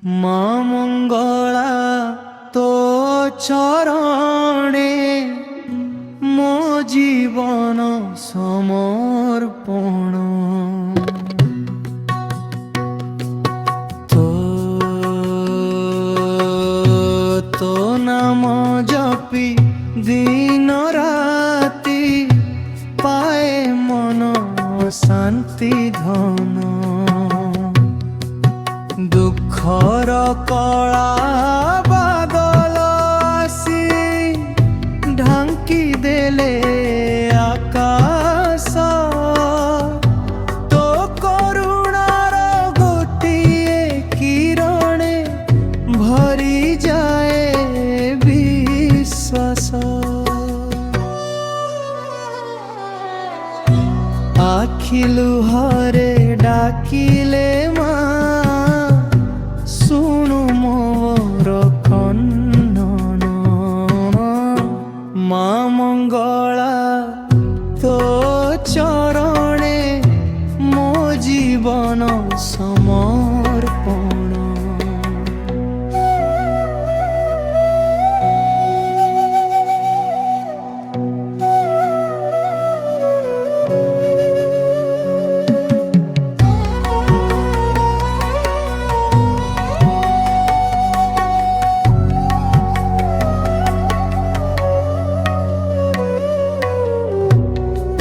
ମା ମଙ୍ଗଳା ତୋ ଚରଣେ ମୋ ଜୀବନ ସମର୍ପଣ। ତୋ ନାମ ଜପି ଦିନ ରାତି ପାଏ ମନ ଶାନ୍ତି ଧନ। ଦୁଃଖର କଳା ବାଦଲ ଆସି ଢାଙ୍କି ଦେଲେ ଆକାଶ। ତୋ କରୁଣାର ଗୋଟିଏ କିରଣେ ଭରିଯାଏ ବିଶ୍ୱାସ। ଆଖି ଲୁହରେ ଡାକିଲେ ମା ଶୁଣୁ ମୋର କନ୍ନନ। ମା ମଙ୍ଗଳା ତୋ ଚରଣେ ମୋ ଜୀବନ ସମର୍ପଣ।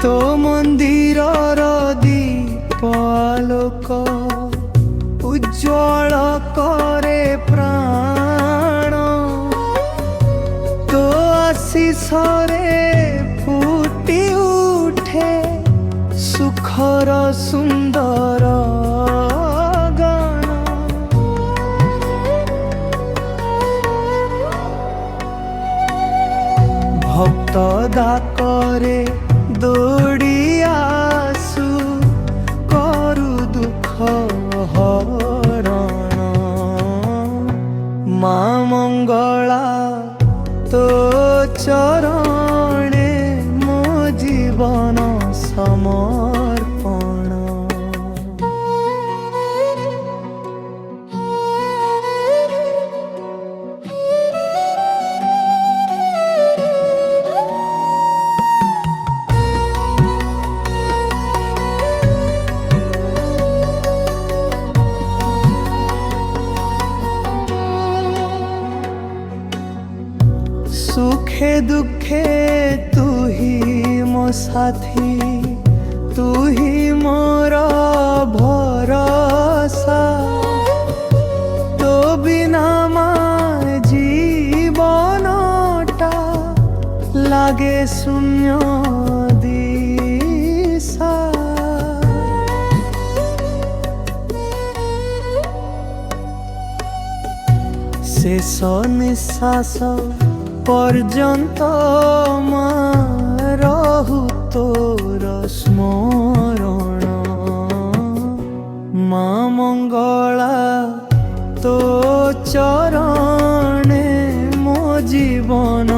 ତୋ ମନ୍ଦିରର ଦୀପ ଆଲୋକ ଉଜ୍ଜ୍ୱଳ କରେ ପ୍ରାଣ। ତୋ ଆଶିଷରେ ଫୁଟି ଉଠେ ସୁଖର ସୁନ୍ଦର ଗାନ। ଭକ୍ତ ଡାକରେ ଦୌଡ଼ି ଆସୁ କରୁ ଦୁଃଖ ହରଣ। ମା ମଙ୍ଗଳା ତୋ ଚରଣେ ମୋ ଜୀବନ ସମର୍ପଣ। সুখে দুঃখে তুহি মো সাথী, তুহি মোর ভরসা। তো বিনা মা জীবনটা লাগে শূন্য দিশা। শেষ নিঃশ্বাস পর্যন্ত মা রহু তোর স্মরণ। মা মঙ্গলা তো চরণে মো জীবন